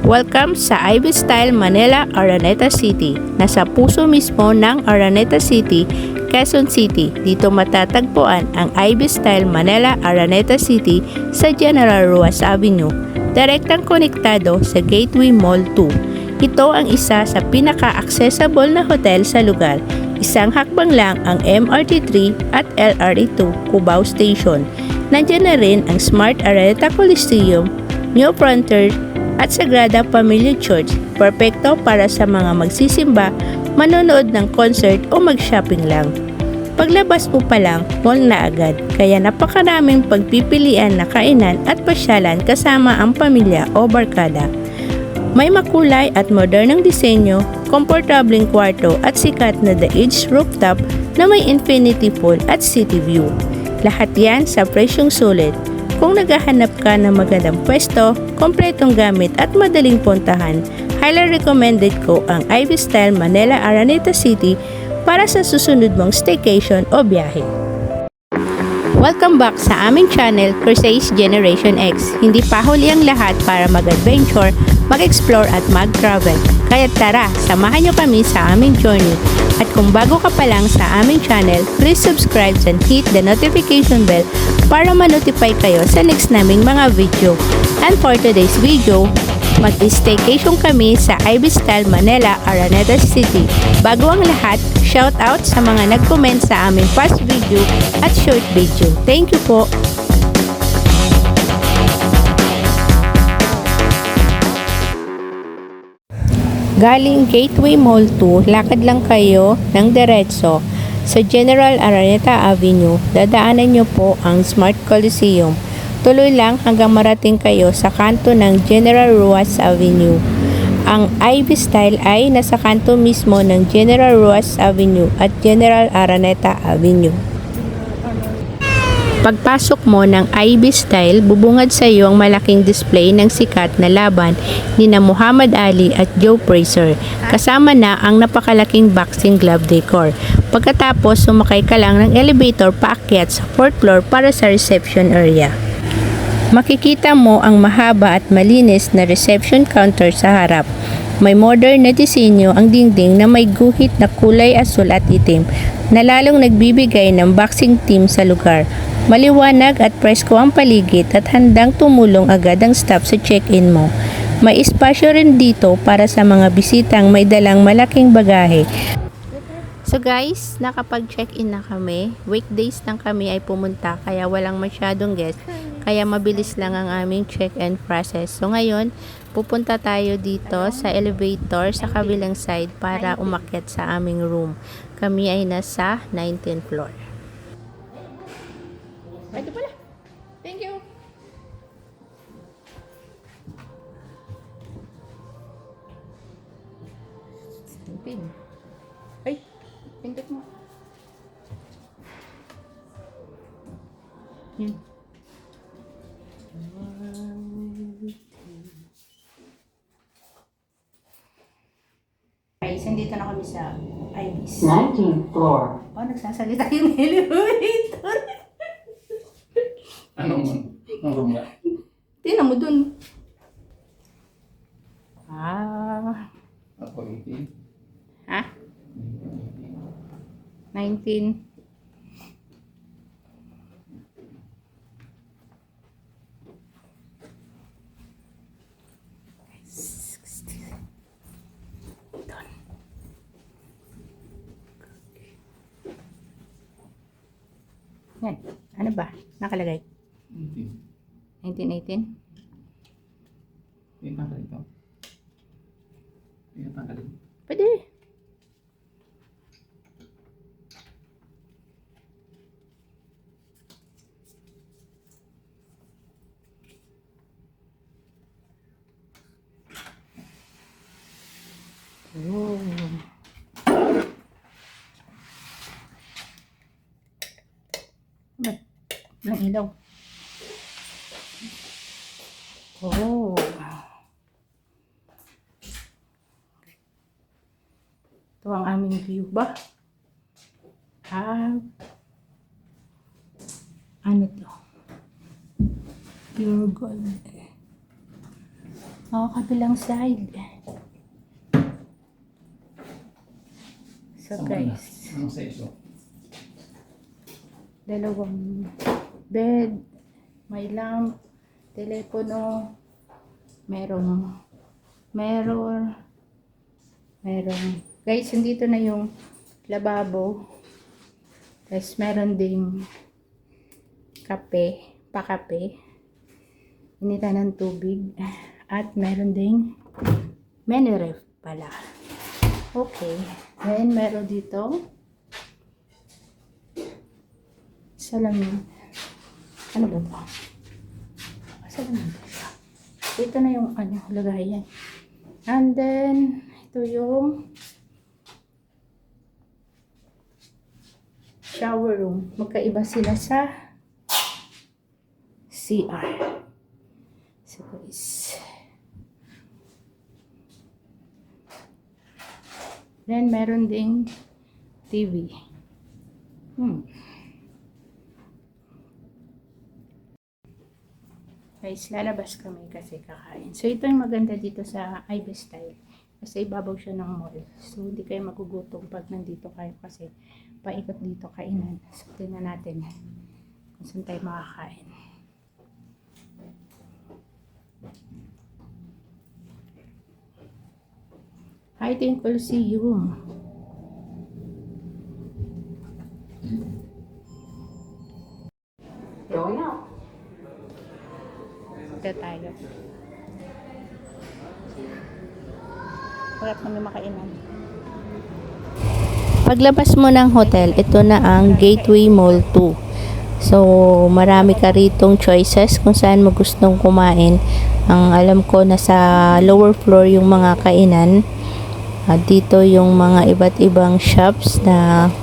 Welcome sa Ivy Style Manila, Araneta City. Nasa puso mismo ng Araneta City, Quezon City. Dito matatagpuan ang Ivy Style Manila, Araneta City sa General Ruas Avenue. Direktang konektado sa Gateway Mall 2. Ito ang isa sa pinaka-accessible na hotel sa lugar. Isang hakbang lang ang MRT 3 at LRT 2 Cubao Station. Nandiyan na rin ang Smart Araneta Coliseum, New Frontier at Sagrada Familia Church. Perpekto para sa mga magsisimba, manonood ng concert o mag-shopping lang. Paglabas mo pa lang, mall na agad. Kaya napakaraming pagpipilian na kainan at pasyalan kasama ang pamilya o barkada. May makulay at modernong disenyo, komportableng kwarto at sikat na The Edge rooftop na may infinity pool at city view. Lahat yan sa presyong sulit. Kung naghahanap ka ng magandang pwesto, kompletong gamit at madaling puntahan, highly recommended ko ang Ivy Style Manila, Araneta City para sa susunod mong staycation o biyahe. Welcome back sa aming channel, Crusades Generation X. Hindi pa huli ang lahat para mag-adventure, mag-explore at mag-travel. Kaya tara, samahan nyo kami sa aming journey. At kung bago ka pa lang sa aming channel, please subscribe and hit the notification bell para ma-notify kayo sa next naming mga video. And for today's video, mag-staycation kami sa Ivy Style Manila, Araneta City. Bago ang lahat, shout out sa mga nag-comment sa aming past video at short video. Thank you po! Galing Gateway Mall 2, lakad lang kayo ng diretso sa General Araneta Avenue. Dadaanan nyo po ang Smart Coliseum. Tuloy lang hanggang marating kayo sa kanto ng General Ruas Avenue. Ang Ivy Style ay nasa kanto mismo ng General Ruas Avenue at General Araneta Avenue. Pagpasok mo ng Ivy Style, bubungad sa iyo ang malaking display ng sikat na laban ni na Muhammad Ali at Joe Frazier. Kasama na ang napakalaking boxing glove decor. Pagkatapos, sumakay ka lang ng elevator paakyat sa 4th floor para sa reception area. Makikita mo ang mahaba at malinis na reception counter sa harap. May modern na disenyo ang dingding na may guhit na kulay asul at itim na lalong nagbibigay ng boxing team sa lugar. Maliwanag at presko ang paligid at handang tumulong agad ang staff sa check-in mo. May espasyo rin dito para sa mga bisitang may dalang malaking bagahe. So guys, nakapag-check-in na kami. Weekdays lang kami ay pumunta kaya walang masyadong guest. Kaya mabilis lang ang aming check-in process. So ngayon, pupunta tayo dito sa elevator sa kabilang side para umakyat sa aming room. Kami ay nasa 19th floor. Ito pala. Thank you. Pin. Ay, pindot mo. Yan. Guys, nandito na kami sa Ibis. 19th floor. Oh, nagsasalita yung elevator. Anong room nga? Tingnan mo dun. Ako 18. Ha? 19. Yan. Ano ba? Nakalagay? 18. 1918? Yung tanggalin ko. Yung tanggalin. Pwede. Oh. Walang ilaw. Oh. Ito ang aming view ba? Ano to? Pure gold. kabilang side. So guys, Anong size oh? dalawang bed, may lamp, telepono, merong mirror, guys, nandito na yung lababo. Tapos meron ding kape, pakape, initan ng tubig, at meron ding mini ref pala. Okay, then meron dito salamin. Ano ba ito? Salamin ba siya? Ito na yung lagayan. And then ito yung shower room. Magkaiba sila sa CR. So guys, then meron ding TV. Guys, lalabas kami kasi kakain. So ito yung maganda dito sa Ivy Style. Kasi ibabaw siya ng mall. So hindi kayo magugutom pag nandito kayo kasi paikot dito kainan. So tingnan natin kung saan tayo makakain. Ito yung Coliseum. Ito tayo. Wala kami makainan. Paglabas mo ng hotel, ito na ang Gateway Mall 2. So, marami ka ritong choices kung saan mo gustong kumain. Ang alam ko, nasa lower floor yung mga kainan. At dito yung mga iba't ibang shops na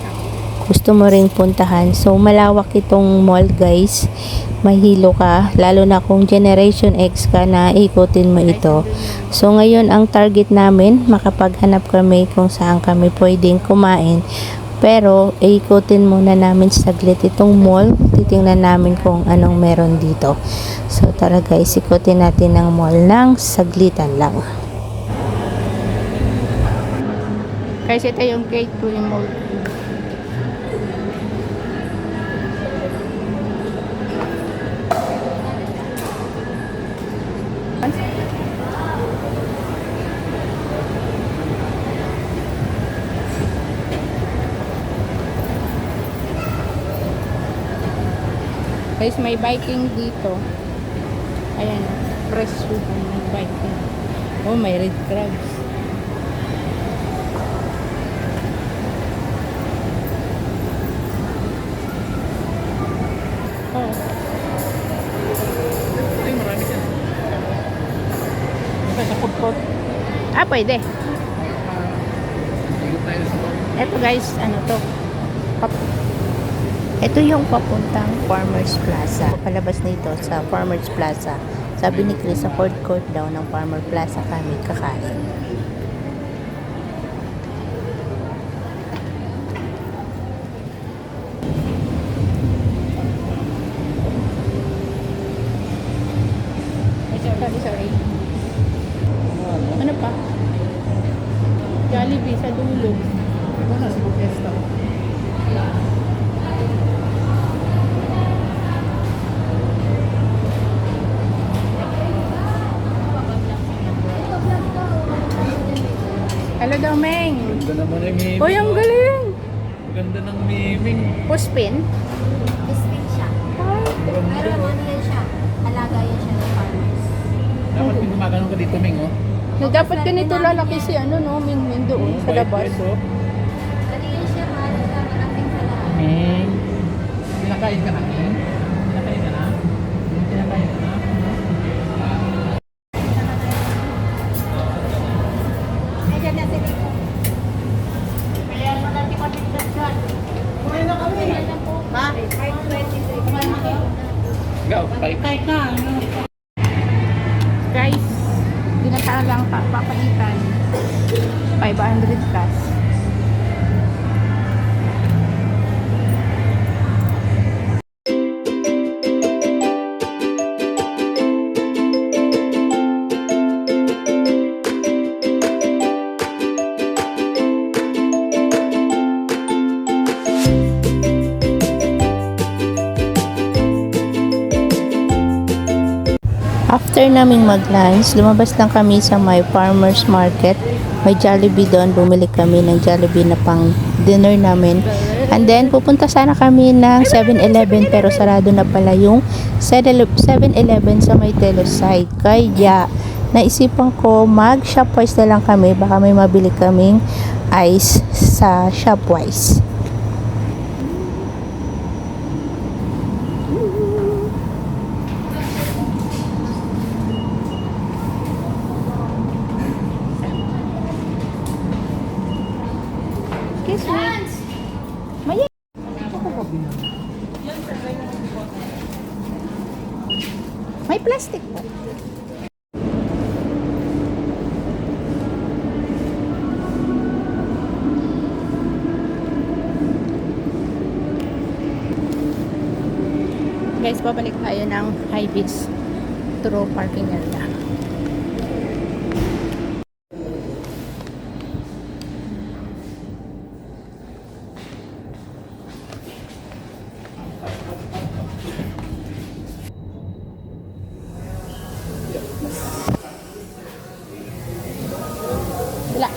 gusto mo ring puntahan. So, malawak itong mall, guys. Mahilo ka, lalo na kung Generation X ka na ikutin mo ito. So, ngayon ang target namin, makapaghanap kami kung saan kami pwedeng kumain. Pero, ikutin muna namin saglit itong mall. Titingnan namin kung anong meron dito. So, tara guys, ikutin natin ang mall ng saglitan lang. Guys, ito yung Gateway Mall. Guys, may biking dito. Ayan, fresh food ng biking. Oh, may red crabs. Oh. Ay, marami siya. Sa food court. Pwede. Ikot tayo sa food. Eto guys, ano to? Ito yung papuntang Farmers Plaza. Palabas na ito sa Farmers Plaza. Sabi ni Chris, sa food court daw ng Farmers Plaza kami kakain. Sorry. Ano pa? Jollibee sa dulo. Ito na, si Bukesta. Hello daw, Meng. Ganda naman ng miming. Uy, ang galing. Ganda ng miming. Puspin. Crispy siya. Pero naman yan siya. Alaga yan siya ng farmers. Dapat may gumagano'n ka dito, Ming, oh. Dapat ganito lalaki si Ming Ming doon sa labas. Bait, oh. Ano yan siya, mahal sa malaking salaman. Ming. Pinakain ka na, Ming? Pinakain ka na? Pinakain ka na? Ayan na si Rico. Kaya mo natin matignan dyan. Kumain na kami. Ha? 523. Kumain na kayo. Ikaw, kahit na. Guys, dinasaan lang papaitan. 500 cash. After naming mag-lunch, lumabas lang kami sa my farmer's market. May Jollibee doon. Bumili kami ng Jollibee na pang dinner namin. And then, pupunta sana kami ng 7-Eleven pero sarado na pala yung 7-Eleven sa may Teleside. Kaya, naisipan ko mag-Shopwise na lang kami. Baka may mabili kaming ice sa Shopwise. Excuse me. May May plastic po. Guys, babalik tayo ng Ibis through parking area. Wala.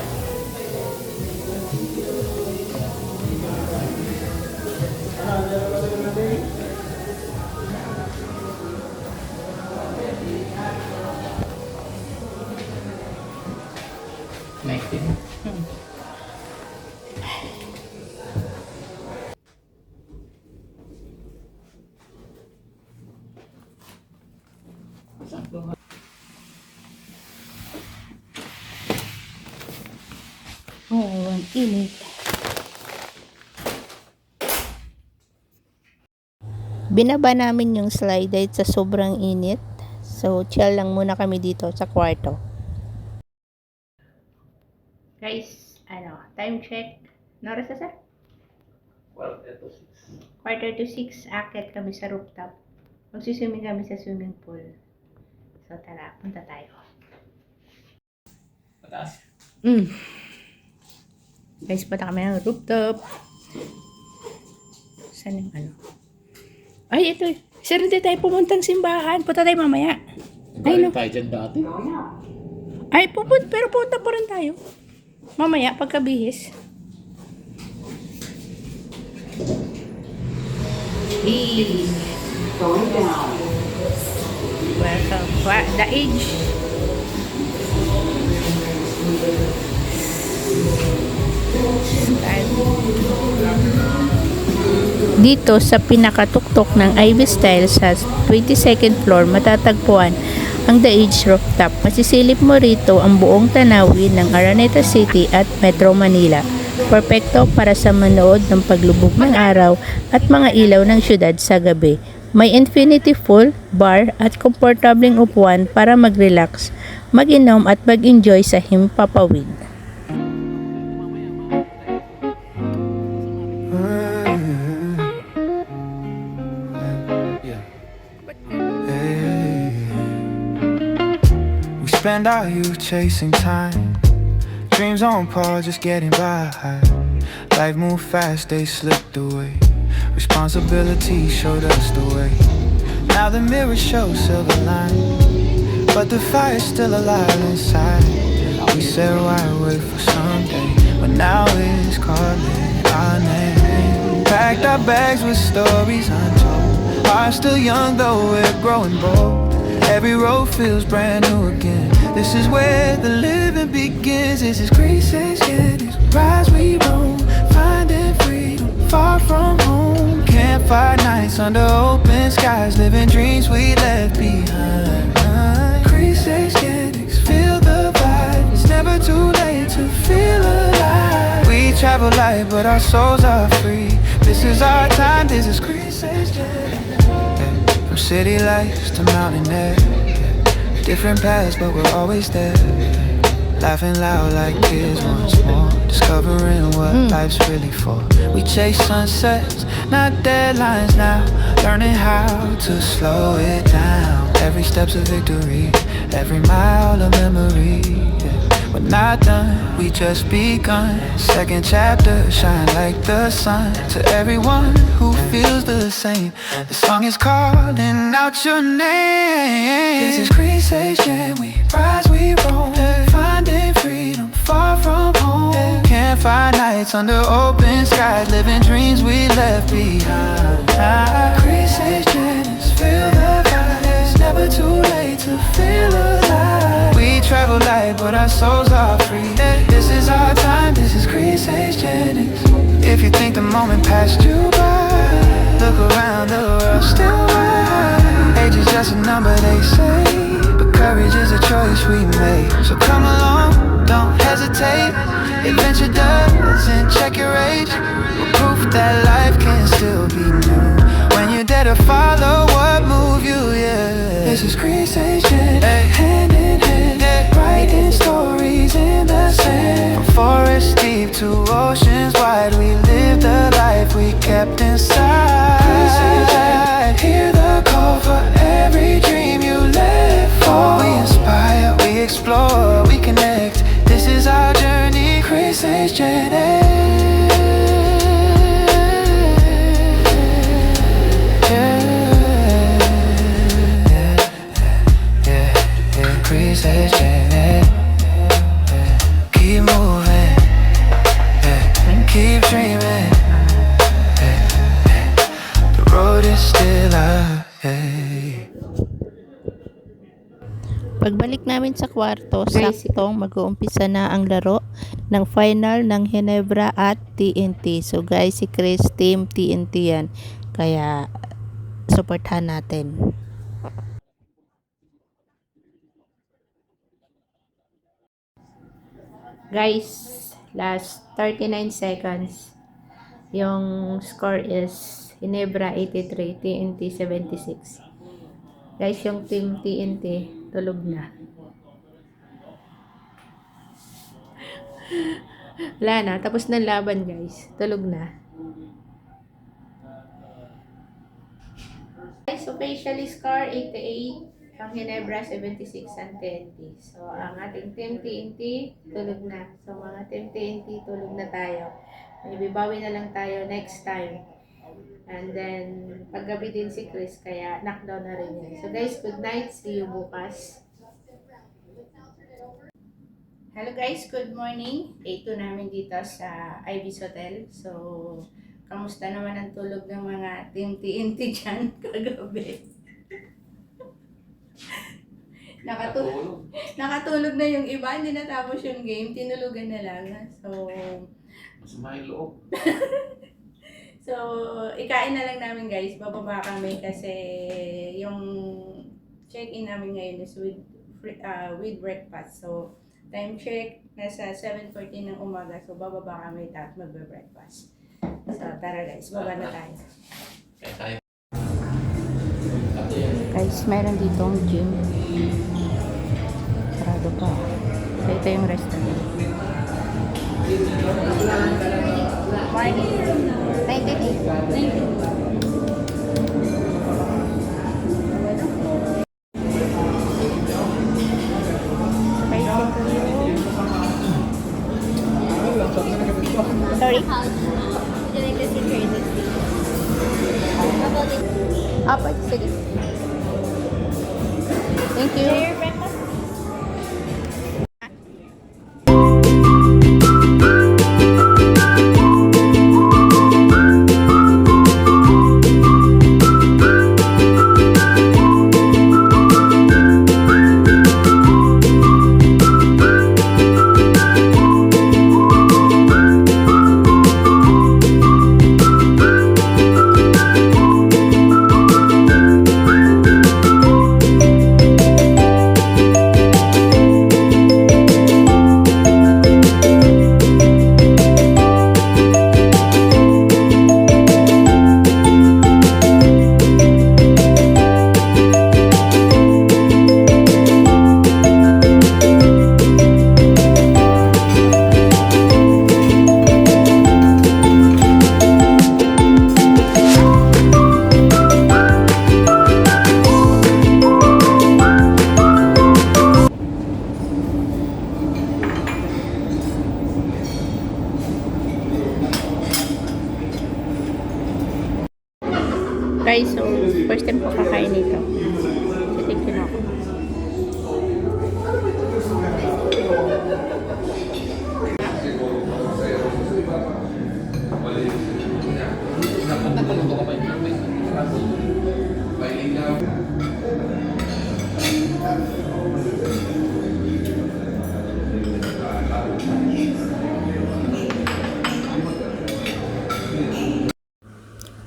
Oh, ang init. Binaba namin yung slide dahil sa sobrang init. So, chill lang muna kami dito sa kwarto. Guys, time check. Noras na sir? 5:45 akit kami sa rooftop. Magsiswimming kami sa swimming pool. So, tara, punta tayo. Pataas. Guys, punta kami ng rooftop. Saan yung Ay, ito. Sir, hindi tayo pumuntang simbahan. Punta tayo mamaya. Ay, no. Tayo dyan dati. Ay, pero punta pa rin tayo. Mamaya, pagkabihis. Going down. Welcome. The age. Dito sa pinakatuktok ng Ivy Style sa 22nd floor matatagpuan ang The Age Rooftop. Masisilip mo rito ang buong tanawin ng Araneta City at Metro Manila. Perpekto para sa manood ng paglubog ng araw at mga ilaw ng syudad sa gabi. May infinity pool, bar at komportableng upuan para mag-relax, mag-inom at mag-enjoy sa himpapawid. Spend our youth chasing time, dreams on pause, just getting by. Life moved fast, they slipped away. Responsibility showed us the way. Now the mirror shows silver line, but the fire's still alive inside. We said why wait for someday, but now it's calling our name. Packed our bags with stories untold. Hearts still young though we're growing bold. Every road feels brand new again. This is where the living begins. This is Grace It's rise we roll, finding freedom far from home. Campfire nights under open skies, living dreams we left behind. Grace feel the vibe. It's never too late to feel alive. We travel light, but our souls are free. This is our time. This is Grace From city lights to mountain air, different paths but we're always there. Laughing loud like kids once more, discovering what life's really for. We chase sunsets, not deadlines now, learning how to slow it down. Every step's a victory, every mile a memory. We're not done, we just begun. Second chapter, shine like the sun. To everyone who feels the same, the song is calling out your name. This is Creation, we rise, we roam, finding freedom far from home. Campfire nights under open skies, living dreams we left behind. Creation is feel the vibe. It's never too late to feel alive. We travel light, but our souls are free. This is our time, this is Creation. If you think the moment passed you by, look around, the world's still wide. Age is just a number, they say, but courage is a choice we make. So come along, don't hesitate. Adventure doesn't check your age. We're proof that life can still be new when you dare to follow what move you, yeah. This is Creation, hand in hand, writing stories in the sand. From forests deep to oceans wide, we live the life we kept inside. Hear the call for every dream you let fall. We inspire, we explore, we connect. This is our journey, Creation. Keep moving, keep dreaming. The road is still ahead. Pagbalik namin sa kwarto, saktong mag-uumpisa na ang laro ng final ng Ginebra at TNT. So guys, si Chris team TNT yan. Kaya supportahan natin. Guys, last 39 seconds. Yung score is Ginebra 83, TNT 76. Guys, yung team TNT tulog na. Wala na, tapos na laban guys. Tulog na. Guys, officially score 88. Ang Ginebra 76 ang TNT. So, ang ating team TNT tulog na. So, mga team TNT tulog na tayo. Maybe bawi na lang tayo next time. And then, paggabi din si Chris, kaya knockdown na rin yun. So guys, good night. See you bukas. Hello guys, good morning. Day 2 namin dito sa Ibis Hotel. So, kamusta naman ang tulog ng mga team TNT dyan kagabi? Nakatulog na yung iba, hindi natapos yung game. Tinulugan na lang. So, Masama yung loob. So, ikain na lang namin guys. Bababa kami kasi yung check-in namin ngayon is with breakfast. So, time check, nasa 7:14 ng umaga. So, bababa kami at magbe-breakfast. So, tara guys, baba na tayo. Guys, meron ditong gym. Sarado pa. So, ito yung restaurant. Morning. 90. Sorry? Would you like to sit here in this seat? Apa, sige. Thank you. Share your breakfast? Guys, so first time ko kakain nito. So, thank you na ako. Dapat napaluto ka pa yung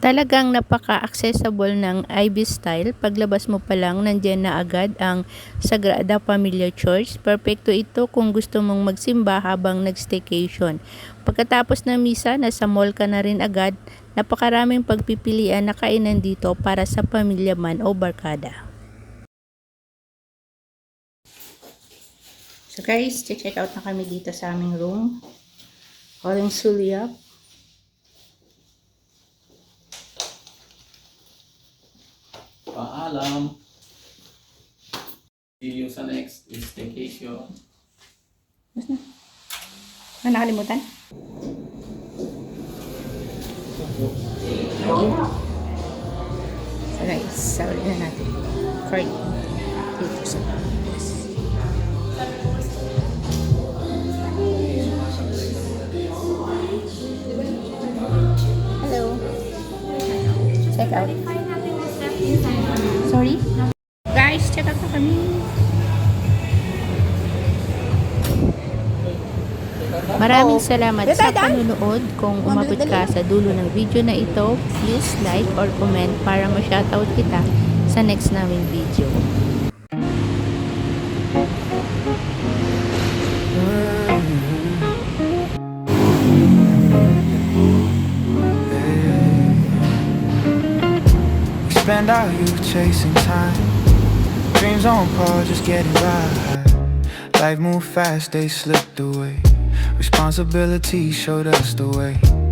Talagang napaka-accessible ng IB Style. Paglabas mo pa lang, nandyan na agad ang Sagrada Familia Church. Perfecto ito kung gusto mong magsimba habang nag-staycation. Pagkatapos ng misa, nasa mall ka na rin agad. Napakaraming pagpipilian na kainan dito para sa pamilya man o barkada. So guys, check out na kami dito sa aming room. Walang sulyap. paalam. See you sa next staycation. Ano nakalimutan? So guys, sawali na natin. Card. Dito sa Hello. Check out. Sorry? Guys, check out na kami. Maraming salamat sa panunood. Kung umabot ka sa dulo ng video na ito, please like or comment para ma-shoutout kita sa next naming video. Spend our youth chasing time, dreams on pause, just getting by. Life moved fast, they slipped away. Responsibility showed us the way.